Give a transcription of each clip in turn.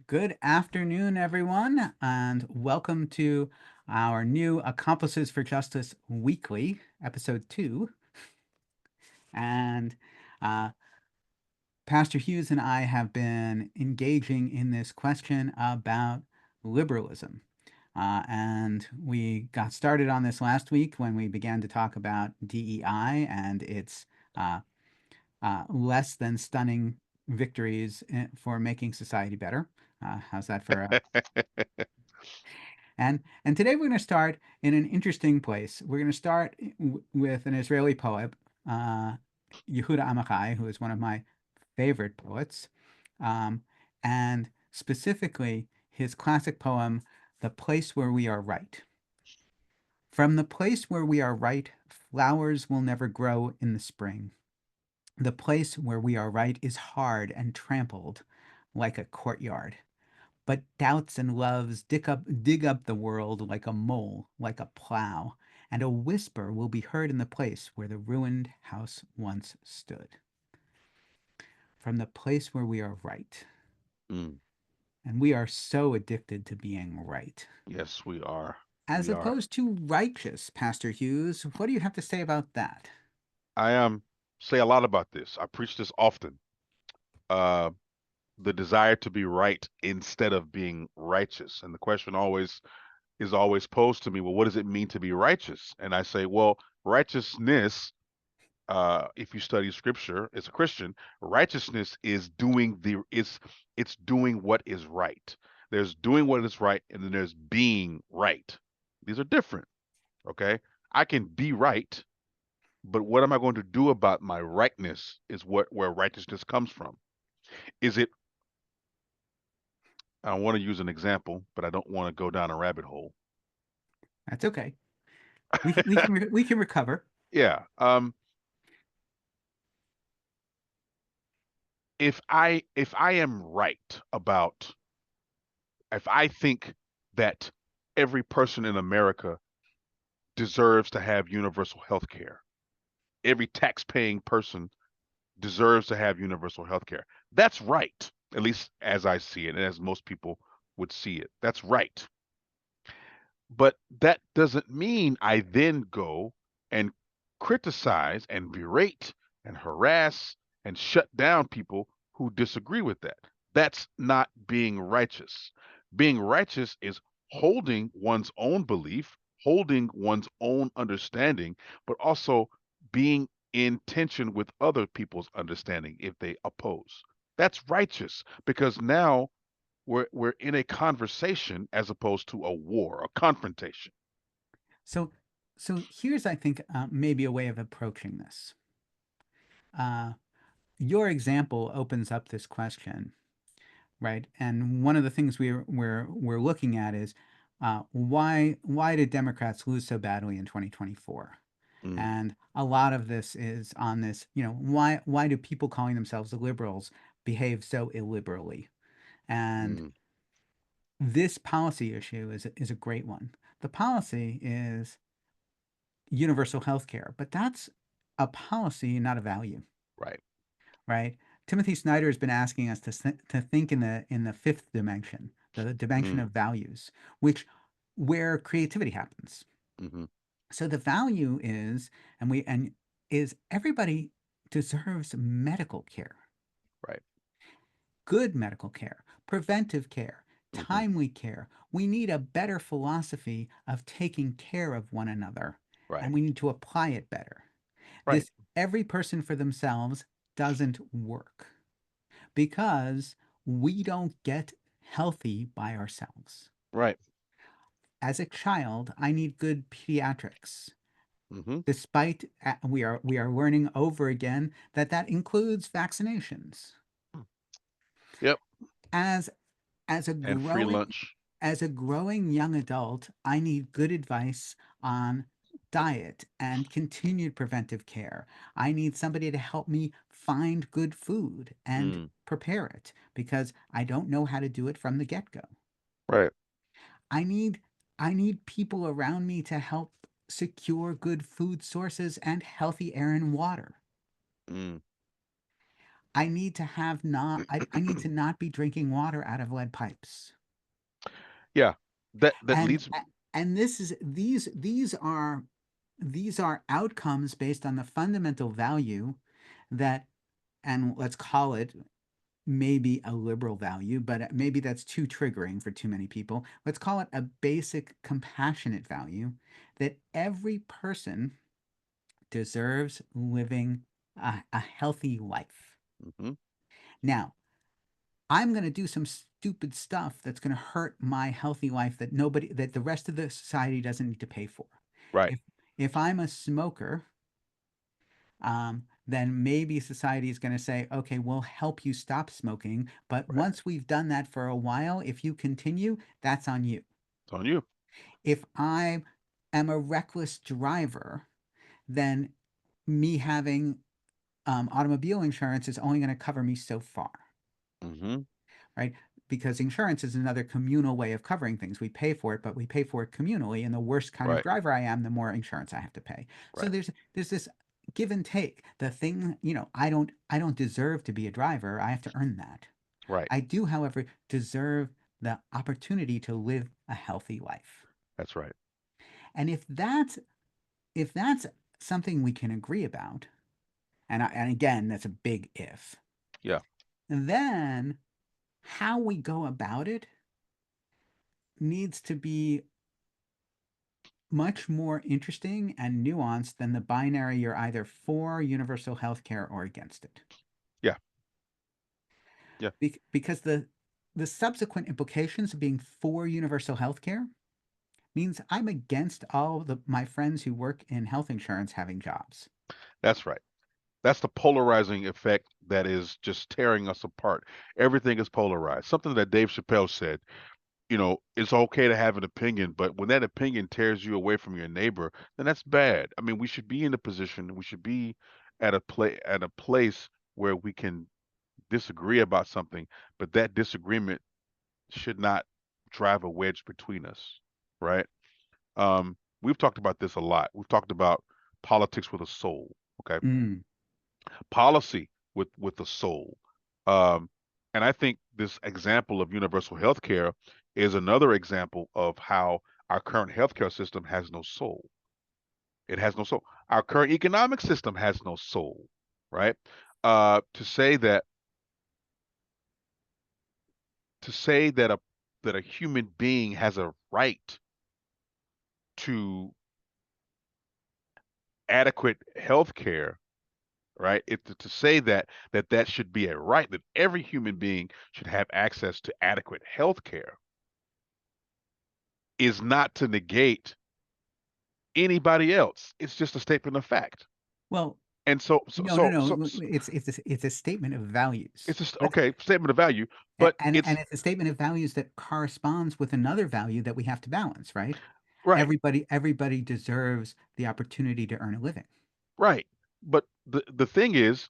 Good afternoon, everyone, and welcome to our new Accomplices for Justice Weekly, episode 2. And uh, Pastor Hughes and I have been engaging in this question about liberalism. And we got started on this last week when we began to talk about DEI and its uh, less than stunning victories for making society better. How's that for and today we're going to start in an interesting place. We're going to start with an Israeli poet, uh, Yehuda Amichai, who is one of my favorite poets, um, and specifically his classic poem, "The Place Where We Are Right." From the place where we are right, flowers will never grow in the spring. The place where we are right is hard and trampled like a courtyard. But doubts and loves dig up the world like a mole, like a plow, and a whisper will be heard in the place where the ruined house once stood. From the place where we are right. Mm, And we are so addicted to being right. yes, we are. As We are. opposed to righteous, Pastor Hughes. What do you have to say about that? I say a lot about this. I preach this often. Uh, the desire to be right instead of being righteous. And the question always is always posed to me, well, what does it mean to be righteous? And I say, well, righteousness, if you study scripture as a Christian, righteousness is it's doing what is right. There's doing what is right, and then there's being right. These are different. Okay. I can be right, but what am I going to do about my rightness is where righteousness comes from. Is it I want to use an example, but I don't want to go down a rabbit hole. That's okay. We can recover. Yeah. If I am right about if I think that every person in America deserves to have universal health care, every tax-paying person deserves to have universal health care. That's right, at least as I see it, and as most people would see it. That's right. But that doesn't mean I then go and criticize and berate and harass and shut down people who disagree with that. That's not being righteous. Being righteous is holding one's own belief, holding one's own understanding, but also being in tension with other people's understanding if they oppose. That's righteous because now we're in a conversation as opposed to a war, a confrontation. So, so here's, I think, maybe a way of approaching this. Uh, your example opens up this question, right? And one of the things we're looking at is why did Democrats lose so badly in 2024? Mm, And a lot of this is on this, why do people calling themselves the liberals behave so illiberally? And mm, this policy issue is a great one. The policy is universal health care, but that's a policy, not a value, right. right? Timothy Snyder has been asking us to think in the fifth dimension, the dimension Mm, of values, which where creativity happens. hmm So the value is, and is everybody deserves medical care, right. good medical care, preventive care, hmm timely care. We need a better philosophy of taking care of one another, right. and we need to apply it better. Right. This every person for themselves doesn't work because we don't get healthy by ourselves. Right. As a child, I need good pediatrics. hmm Despite we are learning over again that includes vaccinations. Yep. As as a And free growing lunch. as a growing young adult, I need good advice on diet and continued preventive care. I need somebody to help me find good food and Mm, prepare it because I don't know how to do it from the get-go. right. I need I need people around me to help secure good food sources and healthy air and water. Mm, I need to have not I need to not be drinking water out of lead pipes. Yeah, that And leads. and this is these are outcomes based on the fundamental value that, and let's call it maybe a liberal value, but maybe that's too triggering for too many people. Let's call it a basic compassionate value that every person deserves living a healthy life. Hmm. Now, I'm going to do some stupid stuff that's going to hurt my healthy life that the rest of the society doesn't need to pay for. Right, If if I'm a smoker, then maybe society is going to say, okay, we'll help you stop smoking. But right. once we've done that for a while, if you continue, that's on you. It's on you. If I am a reckless driver, then me having automobile insurance is only going to cover me so far, Hmm. right? Because insurance is another communal way of covering things. We pay for it, but we pay for it communally. And the worse kind of Right, driver I am, the more insurance I have to pay. So right, there's this give and take. The thing, I don't deserve to be a driver. I have to earn that. right. I do, however, deserve the opportunity to live a healthy life. That's right. And if that's something we can agree about, and again, that's a big if, Yeah, then how we go about it needs to be much more interesting and nuanced than the binary you're either for universal health care or against it. yeah, yeah. Because the subsequent implications of being for universal health care means I'm against all my friends who work in health insurance having jobs. That's right. That's the polarizing effect that is just tearing us apart. Everything is polarized. Something that Dave Chappelle said, it's okay to have an opinion, but when that opinion tears you away from your neighbor, then that's bad. I mean, we should be in a position, we should be at a place where we can disagree about something, but that disagreement should not drive a wedge between us, right? We've talked about this a lot. We've talked about politics with a soul, okay? Mm, Policy with a soul. Um, and I think this example of universal health care is another example of how our current healthcare system has no soul. It has no soul. Our current economic system has no soul, right? To say that a human being has a right to adequate health care, right? To say that should be a right, that every human being should have access to adequate health care, is not to negate anybody else. It's just a statement of fact. well, And so so no, no, so so, no. so It's a statement of values. it's just Let's okay, statement of value, but and it's it's a statement of values that corresponds with another value that we have to balance, right? right, Everybody deserves the opportunity to earn a living. right. But the thing is,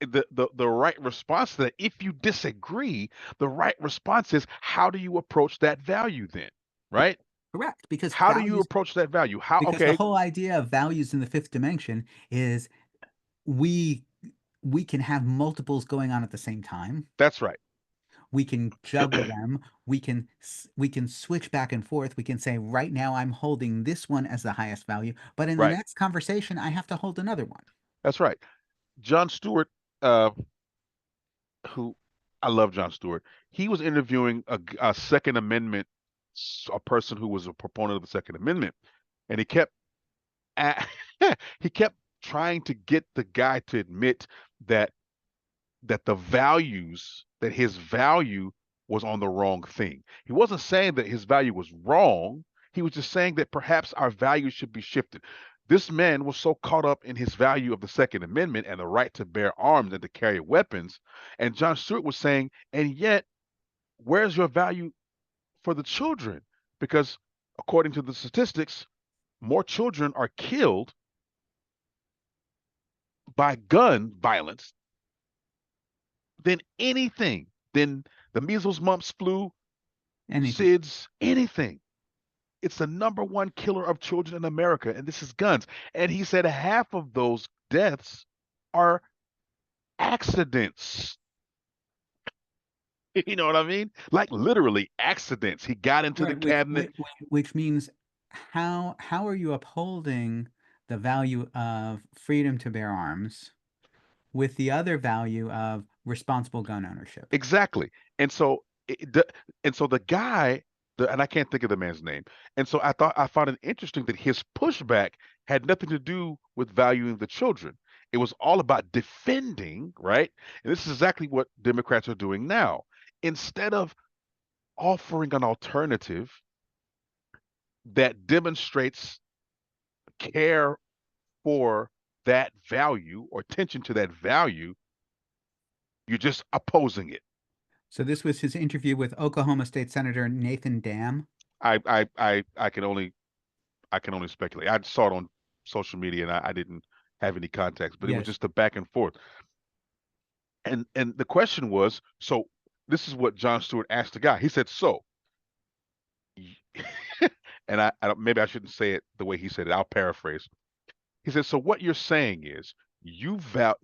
the right response to that, if you disagree, the right response is, how do you approach that value then? Right? Correct, How do you approach that value? How because the okay, whole idea of values in the fifth dimension is we we can have multiples going on at the same time. that's right. We can juggle them. We can switch back and forth. We can say right now I'm holding this one as the highest value, but in the Right. next conversation I have to hold another one. That's right. John Stewart, uh, who I love John Stewart, he was interviewing a Second Amendment, a person who was a proponent of the Second Amendment, and a- he kept trying to get the guy to admit that the values that his value was on the wrong thing. He wasn't saying that his value was wrong. He was just saying that perhaps our values should be shifted. This man was so caught up in his value of the Second Amendment and the right to bear arms and to carry weapons. And John Stewart was saying, and yet, where's your value for the children? Because according to the statistics, more children are killed by gun violence than anything, than the measles, mumps, flu, Anything. SIDS, anything. It's the number one killer of children in America, and this is guns. And he said half of those deaths are accidents. You know what I mean? Like literally accidents. He got into the Right, which, cabinet. which means how are you upholding the value of freedom to bear arms with the other value of responsible gun ownership? Exactly. And so the guy, and I can't think of the man's name. And so I found it interesting that his pushback had nothing to do with valuing the children. It was all about defending, right? And this is exactly what Democrats are doing now. Instead of offering an alternative that demonstrates care for that value or attention to that value, you're just opposing it. So this was his interview with Oklahoma State Senator Nathan Dam. I can only speculate. I saw it on social media and I didn't have any context, but it was Yes. just a back and forth. And the question was, so this is what John Stewart asked the guy. He said, so, and I don't, maybe I shouldn't say it the way he said it. I'll paraphrase. He said, so what you're saying is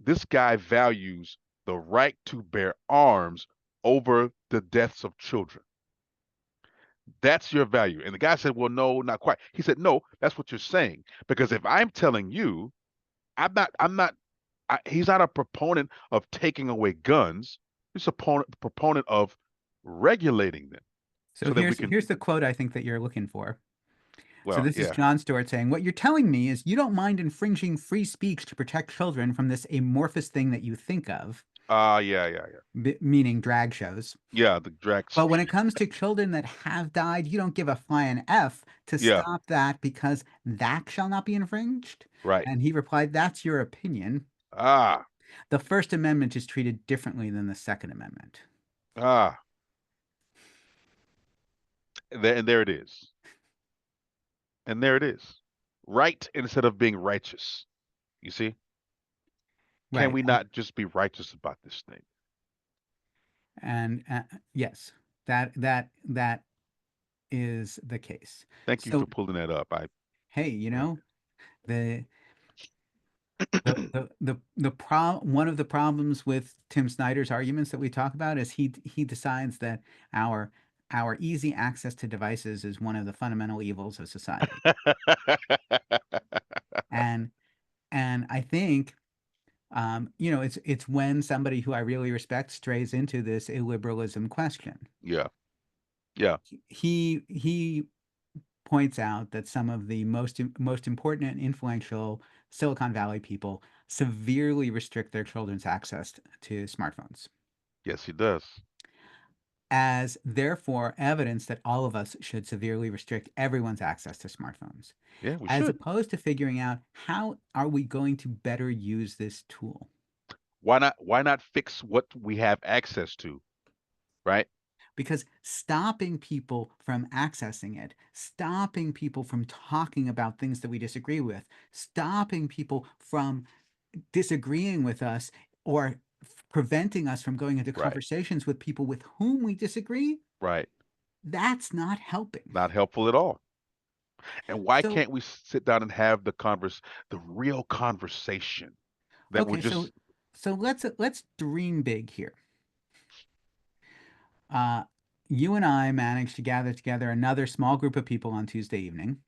this guy values the right to bear arms over the deaths of children. That's your value. And the guy said, well, no, not quite. He said, no, that's what you're saying. Because if I'm telling you, I'm not, he's not a proponent of taking away guns. He's a proponent of regulating them So so that we can, here's the quote I think that you're looking for. So well, this is yeah. John Stewart saying, "What you're telling me is you don't mind infringing free speech to protect children from this amorphous thing that you think of, Yeah. meaning drag shows. Yeah, the Drax. But when it comes to children that have died, you don't give a flying F to Yeah, stop that because that shall not be infringed." right. And he replied, "That's your opinion. Ah, The First Amendment is treated differently than the Second Amendment." ah. And there it is. And there it is. Right instead of being righteous. You see? Can Right. we not just be righteous about this thing? And yes, that is the case. Thank you for So, pulling that up. hey, Yeah. the one of the problems with Tim Snyder's arguments that we talk about is he decides that our our easy access to devices is one of the fundamental evils of society. And I think it's when somebody who I really respect strays into this illiberalism question. Yeah. Yeah. He points out that some of the most important and influential Silicon Valley people severely restrict their children's access to smartphones, Yes, he does. as therefore evidence that all of us should severely restrict everyone's access to smartphones, Yeah, we as should. opposed to figuring out how are we going to better use this tool. Why not fix what we have access to, right? Because stopping people from accessing it, stopping people from talking about things that we disagree with, stopping people from disagreeing with us or preventing us from going into Right. conversations with people with whom we disagree, Right. that's not helping. Not helpful at all. And why So, can't we sit down and have the real conversation that we're okay, so just let's dream big here. Uh, you and I managed to gather together another small group of people on Tuesday evening,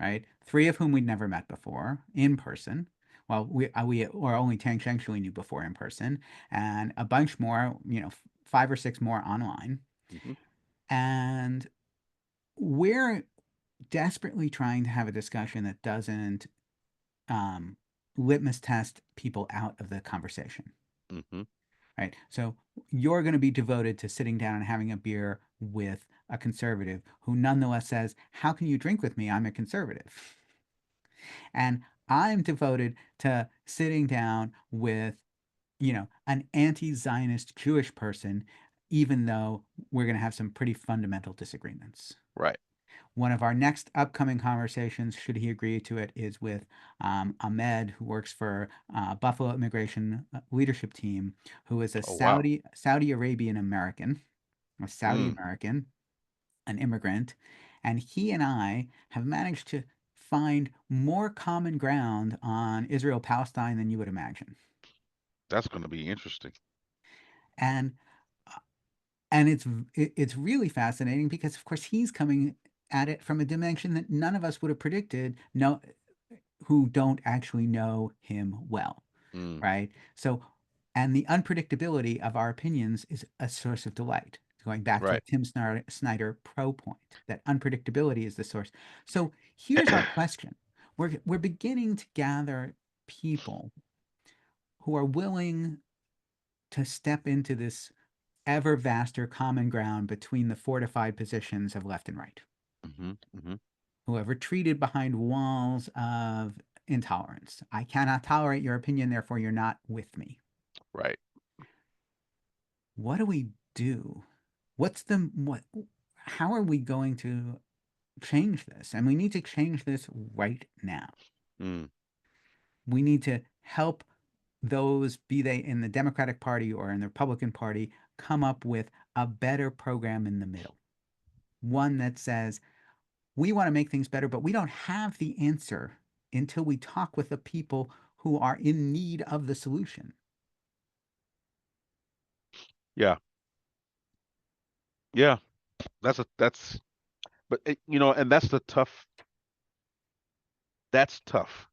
right? Three of whom we'd never met before in person. Well, we or only tangentially knew before in person, and a bunch more, five or six more online. Mhm. And we're desperately trying to have a discussion that doesn't um, litmus test people out of the conversation, Mhm. right? So you're going to be devoted to sitting down and having a beer with a conservative who nonetheless says, "How can you drink with me? I'm a conservative." And I'm devoted to sitting down with, an anti-Zionist Jewish person, even though we're going to have some pretty fundamental disagreements. Right. One of our next upcoming conversations, should he agree to it, is with Ahmed, who works for Buffalo Immigration Leadership Team, who is a Oh wow. Saudi Arabian American, a Saudi Mm. American, an immigrant, and he and I have managed to find more common ground on Israel Palestine than you would imagine. That's going to be interesting. And and it's really fascinating because of course he's coming at it from a dimension that none of us would have predicted, no, who don't actually know him well, Mm, right? So, and the unpredictability of our opinions is a source of delight. Going back to the right. Tim Snyder pro point, that unpredictability is the source. So here's our question. We're beginning to gather people who are willing to step into this ever vaster common ground between the fortified positions of left and right, Hmm. Hmm. who have retreated behind walls of intolerance. I cannot tolerate your opinion, therefore you're not with me. Right. What do we do? What's the what how are we going to change this? And we need to change this right now. Mm, We need to help those, be they in the Democratic Party or in the Republican Party, come up with a better program in the middle. One that says, we want to make things better, but we don't have the answer until we talk with the people who are in need of the solution. yeah. Yeah. That's but and that's tough.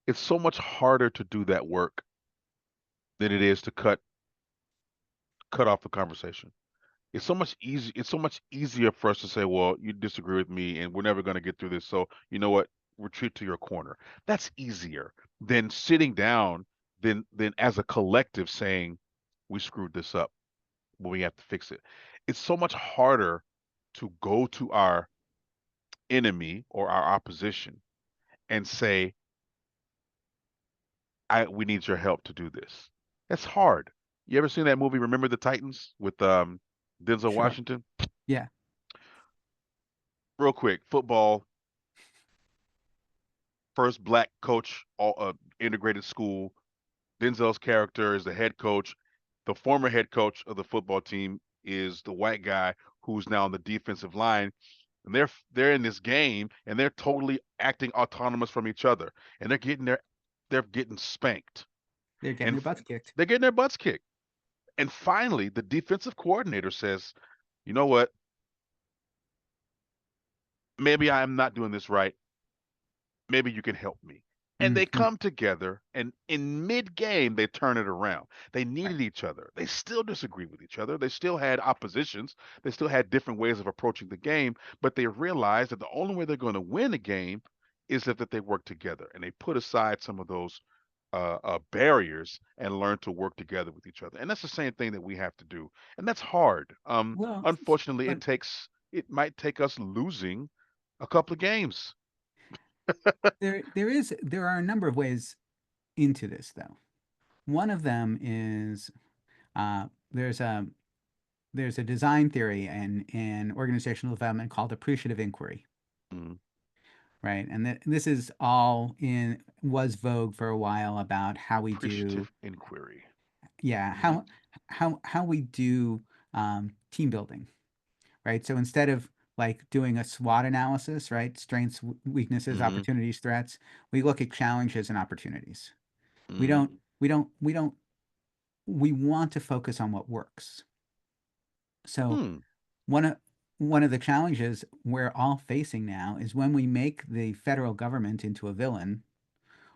It's so much harder to do that work than it is to cut off the conversation. It's so much easier for us to say, well, you disagree with me and we're never going to get through this. So, you know what? Retreat to your corner. That's easier than sitting down than as a collective saying we screwed this up, but we have to fix it. It's so much harder to go to our enemy or our opposition and say, I we need your help to do this. That's hard. You ever seen that movie Remember the Titans with Denzel Sure. Washington? Yeah. Real quick, football, first black coach, all integrated school. Denzel's character is the head coach. The former head coach of the football team is the white guy who's now on the defensive line. And they're in this game and they're totally acting autonomous from each other. And they're getting spanked. They're getting And their butts kicked. they're getting their butts kicked. And finally, the defensive coordinator says, "You know what? Maybe I'm not doing this right. Maybe you can help me." And they Mhm. come together, and in mid game, they turn it around. They Right. needed each other. They still disagreed with each other. They still had oppositions. They still had different ways of approaching the game, but they realized that the only way they're going to win a game is that they work together. And they put aside some of those barriers and learn to work together with each other. And that's the same thing that we have to do. And that's hard. Well, Unfortunately, but it might take us losing a couple of games. there are a number of ways into this though. One of them is uh, there's a there's a design theory in organizational development called appreciative inquiry, Mm. right? And this is all in was vogue for a while about how we do, Appreciative inquiry. yeah, Hmm. how we do team building, right? So instead of like doing a SWOT analysis, right? Strengths, weaknesses, Hmm. opportunities, threats, we look at challenges and opportunities. We Mm. don't, we don't, we don't, we want to focus on what works. So Hmm. one of one of the challenges we're all facing now is when we make the federal government into a villain,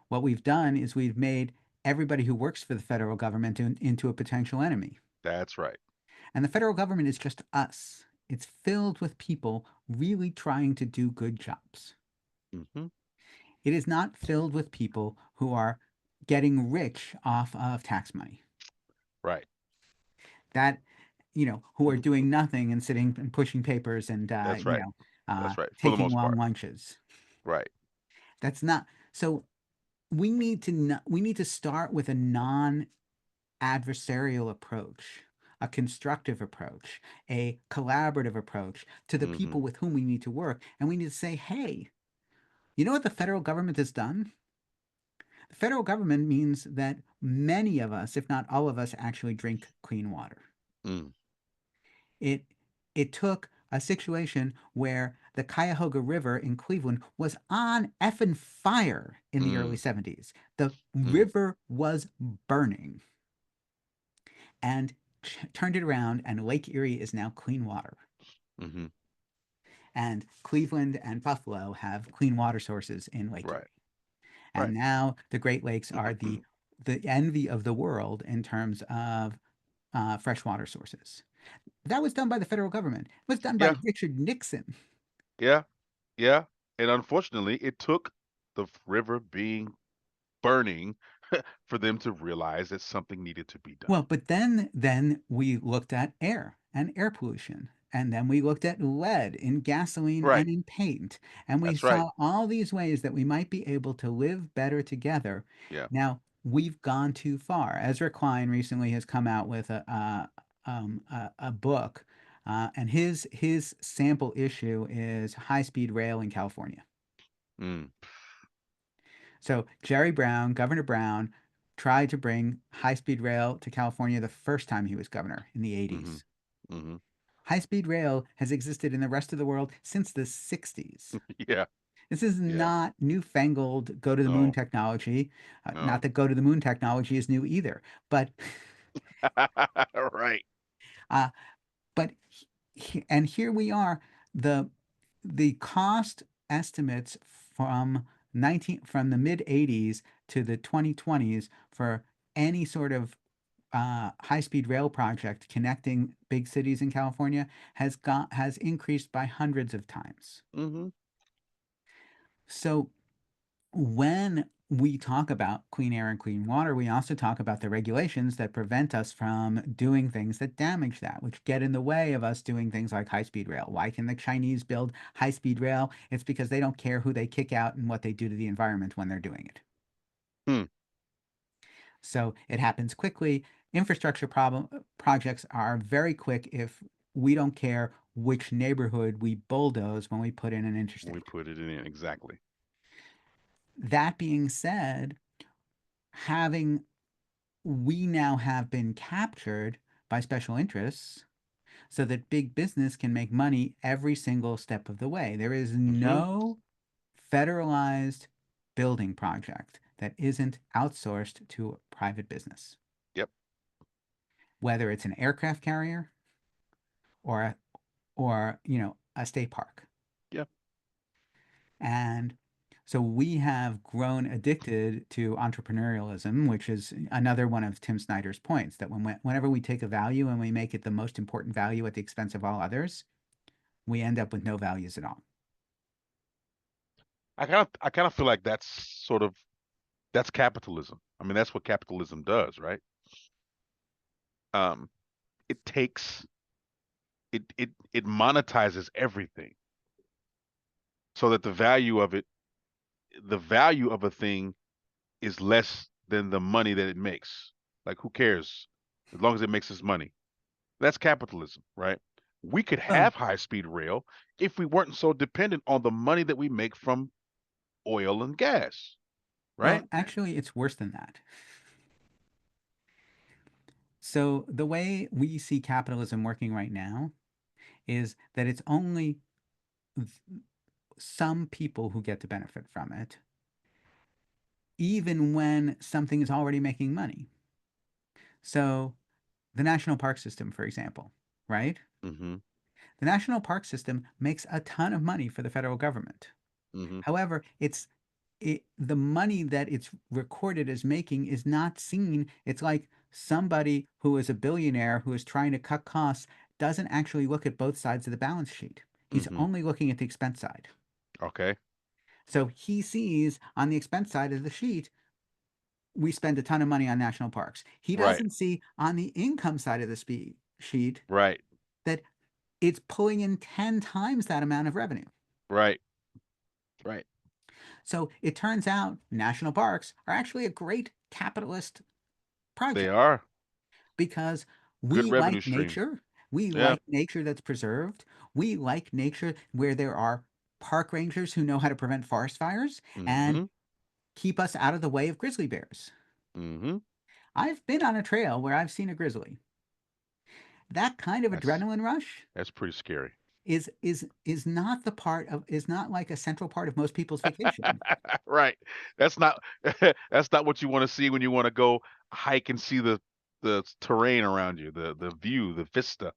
what we've done is we've made everybody who works for the federal government into a potential enemy. That's right. And the federal government is just us. It's filled with people really trying to do good jobs. Hmm. It is not filled with people who are getting rich off of tax money. Right. That, who are doing nothing and sitting and pushing papers and, That's right. That's right. For the taking most long part. lunches. Right. That's not, so we need to start with a non-adversarial approach, a constructive approach, a collaborative approach to the Hmm. people with whom we need to work. And we need to say, hey, you know what the federal government has done? The federal government means that many of us, if not all of us, actually drink clean water. Mm. It it took a situation where the Cuyahoga River in Cleveland was on effing fire in the early Mm, 70s. The mm, river was burning and turned it around, and Lake Erie is now clean water. mm-hmm. And Cleveland and Buffalo have clean water sources in Lake Right. Erie. And Right. now the Great Lakes are the envy of the world in terms of freshwater sources. That was done by the federal government. It was done by Yeah. Richard Nixon. Yeah. Yeah. And unfortunately, it took the river being burning for them to realize that something needed to be done. Well, but then we looked at air and air pollution. And then we looked at lead in gasoline Right. and in paint. And we That's right. saw all these ways that we might be able to live better together. Yeah. Now, we've gone too far. Ezra Klein recently has come out with a book, and his sample issue is high-speed rail in California. Mm, So Jerry Brown, Governor Brown, tried to bring high-speed rail to California the first time he was governor in the mm-hmm. 80s. Mm-hmm. High-speed rail has existed in the rest of the world since the 60s. Yeah. This is Yeah. not newfangled go to the moon No. technology. Not No. that go to the moon technology is new either, but Right. uh, but and here we are. The the cost estimates from 19 from the mid 80s to the 2020s for any sort of high-speed rail project connecting big cities in California has increased by hundreds of times. Mm-hmm. So when we talk about clean air and clean water, we also talk about the regulations that prevent us from doing things that damage that, which get in the way of us doing things like high-speed rail. Why can the Chinese build high-speed rail? It's because they don't care who they kick out and what they do to the environment when they're doing it. Hmm. So it happens quickly. Infrastructure projects are very quick if we don't care which neighborhood we bulldoze when we put in an We interstate. put it in exactly. That being said, having we now have been captured by special interests so that big business can make money every single step of the way. There is Mm-hmm. no federalized building project that isn't outsourced to private business, Yep. whether it's an aircraft carrier or a state park. Yep. And so we have grown addicted to entrepreneurialism, which is another one of Tim Snyder's points that whenever we take a value and we make it the most important value at the expense of all others, we end up with no values at all. I kind of feel like that's capitalism. I mean, that's what capitalism does, right? Um, it takes it monetizes everything so that the value of a thing is less than the money that it makes. Like, who cares? As long as it makes us money. That's capitalism, right? We could Well, have high speed rail if we weren't so dependent on the money that we make from oil and gas, right? well, actually, it's worse than that. So the way we see capitalism working right now is that it's only some people who get to benefit from it, even when something is already making money. So the national park system, for example, right? Mm-hmm. The national park system makes a ton of money for the federal government. Mm-hmm. However, the money that it's recorded as making is not seen. It's like somebody who is a billionaire who is trying to cut costs doesn't actually look at both sides of the balance sheet. He's Mm-hmm. only looking at the expense side. Okay. So he sees on the expense side of the sheet, we spend a ton of money on national parks. He Right. doesn't see on the income side of the sheet Right. that it's pulling in 10 times that amount of revenue. Right. Right. So it turns out national parks are actually a great capitalist They project are because good we revenue like stream. nature. We Yeah. like nature that's preserved. We like nature where there are park rangers who know how to prevent forest fires and Mm-hmm. keep us out of the way of grizzly bears. Mm-hmm. I've been on a trail where I've seen a grizzly. That kind of That's adrenaline rush that's pretty scary. is not the part of is not like a central part of most people's vacation. Right. That's not that's not what you want to see when you want to go hike and see the terrain around you, the view, the vista.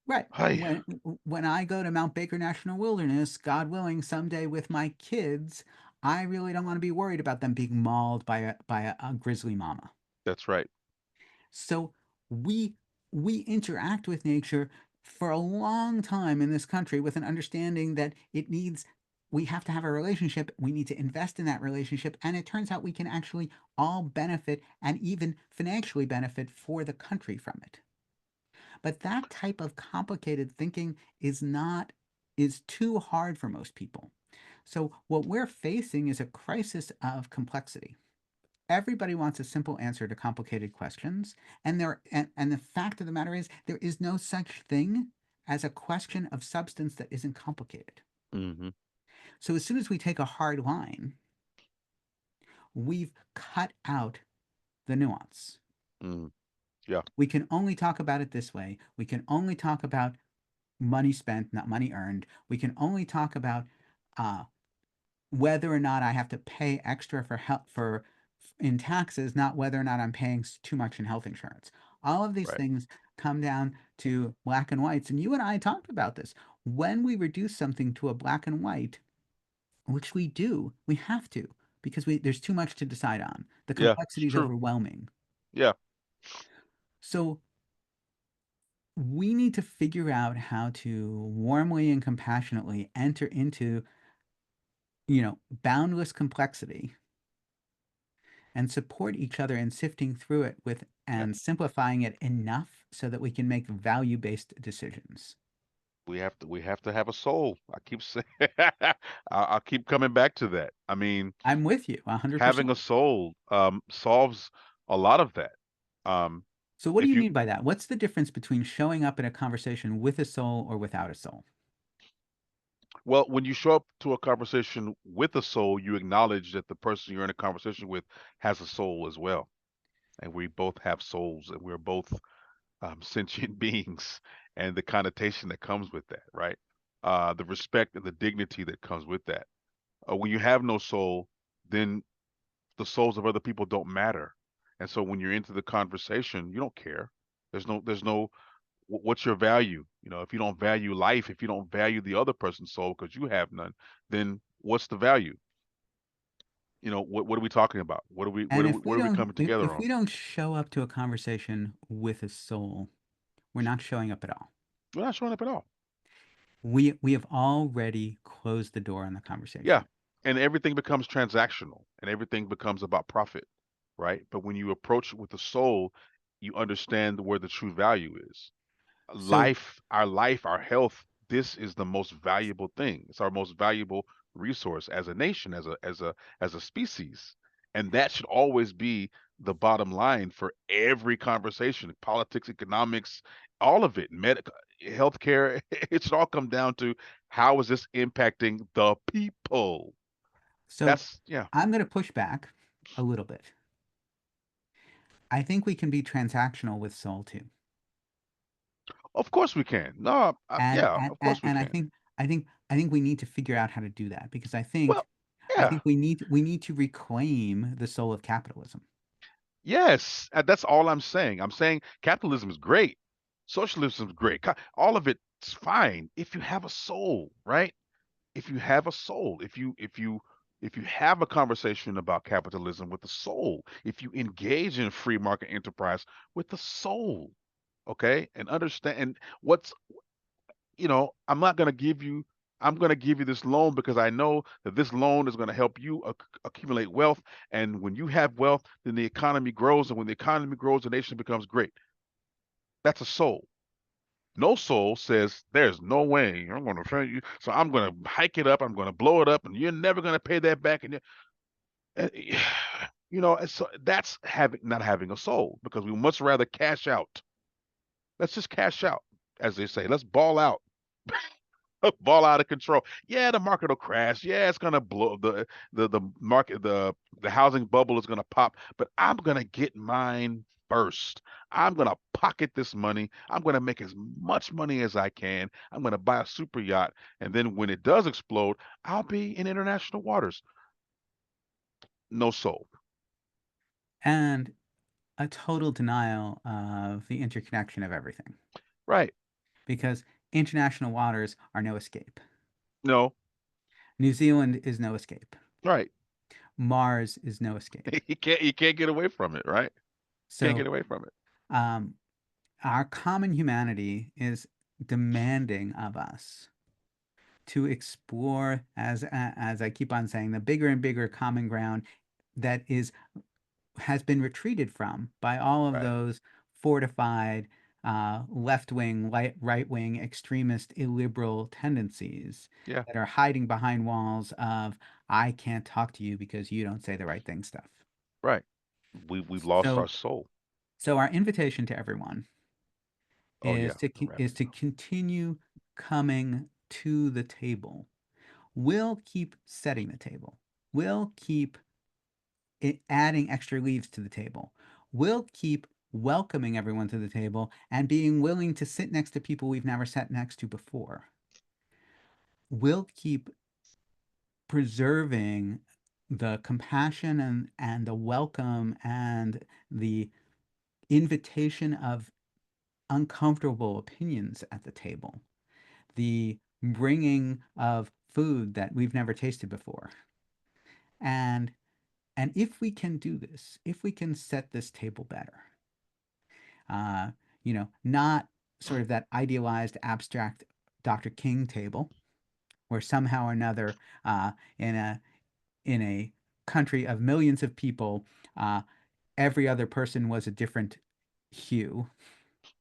Right. Hi. When I go to Mount Baker National Wilderness, God willing, someday with my kids, I really don't want to be worried about them being mauled by a grizzly mama. That's right. So we we interact with nature for a long time in this country with an understanding that we have to have a relationship, we need to invest in that relationship, and it turns out we can actually all benefit and even financially benefit for the country from it. But that type of complicated thinking is too hard for most people. So what we're facing is a crisis of complexity. Everybody wants a simple answer to complicated questions, and the fact of the matter is there is no such thing as a question of substance that isn't complicated. Hmm. So as soon as we take a hard line, we've cut out the nuance. Mm. Yeah. We can only talk about it this way. We can only talk about money spent, not money earned. We can only talk about uh, whether or not I have to pay extra for health for in taxes, not whether or not I'm paying too much in health insurance. All of these Right. things come down to black and whites, and you and I talked about this. When we reduce something to a black and white, which we do, we have to because there's too much to decide on. The Yeah, it's complexity is true. overwhelming. Yeah. So we need to figure out how to warmly and compassionately enter into, boundless complexity and support each other in sifting through it with Yeah. and simplifying it enough so that we can make value-based decisions. We have to have a soul. I keep saying I'll keep coming back to that. I mean, I'm with you having 100%. a soul solves a lot of that. Um, So what do if you you mean by that? What's the difference between showing up in a conversation with a soul or without a soul? Well, when you show up to a conversation with a soul, you acknowledge that the person you're in a conversation with has a soul as well, and we both have souls, and we're both sentient beings, and the connotation that comes with that, right? The respect and the dignity that comes with that. When you have no soul, then the souls of other people don't matter. And so when you're into the conversation, you don't care. There's no what's your value? If you don't value life, if you don't value the other person's soul because you have none, then what's the value? What are we talking about? What are we what And are we, if we what are we don't coming together if on? we don't show up to a conversation with a soul, we're not showing up at all. We're not showing up at all. We have already closed the door on the Yeah. conversation. And everything becomes transactional and everything becomes about profit, right? But when you approach it with the soul, you understand where the true value is. So Life, our health, this is the most valuable thing. It's our most valuable resource as a nation, as a species. And that should always be the bottom line for every conversation, politics, economics, all of it, medical, healthcare. It should all come down to how is this impacting the people? so That's yeah. I'm going to push back a little bit. I think we can be transactional with soul too. Of course we can. No, And yeah, and of and, course we and can. I think we need to figure out how to do that because Well, I yeah. think we need to reclaim the soul of capitalism. Yes, that's all I'm saying. I'm saying capitalism is great. Socialism is great. All of it's fine if you have a soul, right? If you have a soul, if you have a conversation about capitalism with a soul, if you engage in free market enterprise with a soul, okay? And understand and what's I'm not going to give you I'm going to give you this loan because I know that this loan is going to help you accumulate wealth. And when you have wealth, then the economy grows. And when the economy grows, the nation becomes great. That's a soul. No soul says, there's no way I'm going to pay you. So I'm going to hike it up. I'm going to blow it up. And you're never going to pay that back. And and so that's not having a soul because we much rather cash out. Let's just cash out, as they say. Let's ball out. Ball out of control. Yeah, the market will crash. Yeah, it's gonna blow the market, the housing bubble is gonna pop, but I'm gonna get mine burst. I'm going to pocket this money. I'm going to make as much money as I can. I'm going to buy a super yacht. And then when it does explode, I'll be in international waters. No soul. And a total denial of the interconnection of everything, Right. because international waters are no escape. No. New Zealand is no escape. Right. Mars is no escape. You can't get away from it, right? Can't So, get away from it. um, our common humanity is demanding of us to explore, as I keep on saying, the bigger and bigger common ground that is has been retreated from by all of Right. those fortified left wing, right wing, extremist, illiberal tendencies Yeah. that are hiding behind walls of "I can't talk to you because you don't say the right thing" stuff. Right. We've lost our So, soul. so our invitation to everyone Oh yeah. We're is wrapping to up. continue coming to the table. We'll keep setting the table. We'll keep adding extra leaves to the table. We'll keep welcoming everyone to the table and being willing to sit next to people we've never sat next to before. We'll keep preserving the compassion and the welcome and the invitation of uncomfortable opinions at the table, the bringing of food that we've never tasted before. And if we can do this, if we can set this table better, uh, not sort of that idealized abstract Dr. King table where somehow or another in a country of millions of people, uh, every other person was a different hue,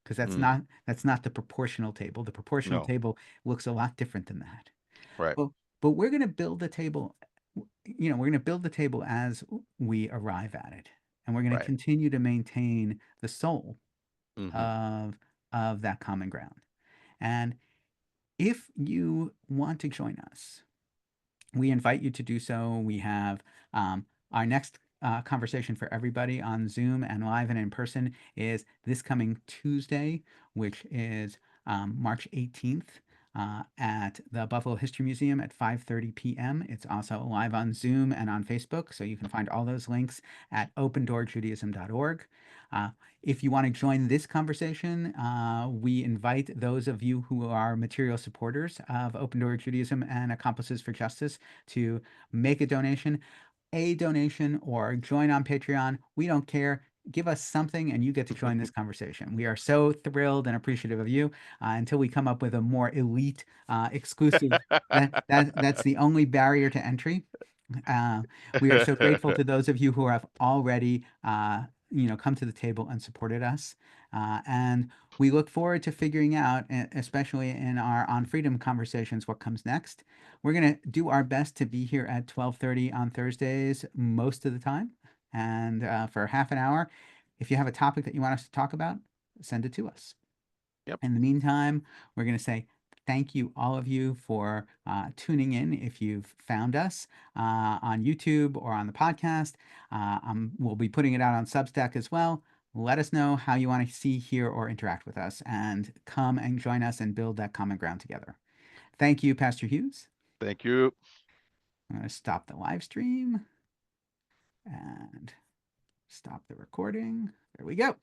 because Mm. that's not the proportional table. The proportional No. table looks a lot different than that. Right. Well, but we're going to build the table, we're going to build the table as we arrive at it. And we're going to Right. continue to maintain the soul Hmm. of that common ground. And if you want to join us, we invite you to do so. We have our next conversation for everybody on Zoom and live and in person is this coming Tuesday, which is March 18th. At the Buffalo History Museum at 5:30 p.m. It's also live on Zoom and on Facebook, so you can find all those links at opendoorjudaism.org. Uh, if you want to join this conversation, we invite those of you who are material supporters of Open Door Judaism and Accomplices for Justice to make a donation, or join on Patreon. We don't care. Give us something and you get to join this conversation. We are so thrilled and appreciative of you until we come up with a more elite, exclusive. That's the only barrier to entry. Uh, we are so grateful to those of you who have already, come to the table and supported us. And we look forward to figuring out, especially in our On Freedom conversations, what comes next. We're going to do our best to be here at 12:30 on Thursdays most of the time. And for half an hour, if you have a topic that you want us to talk about, send it to us. Yep. In the meantime, we're going to say thank you, all of you, for tuning in. If you've found us on YouTube or on the podcast, we'll be putting it out on Substack as well. Let us know how you want to see, hear, or interact with us, and come and join us and build that common ground together. Thank you, Pastor Hughes. Thank you. I'm going to stop the live stream and stop the recording. There we go.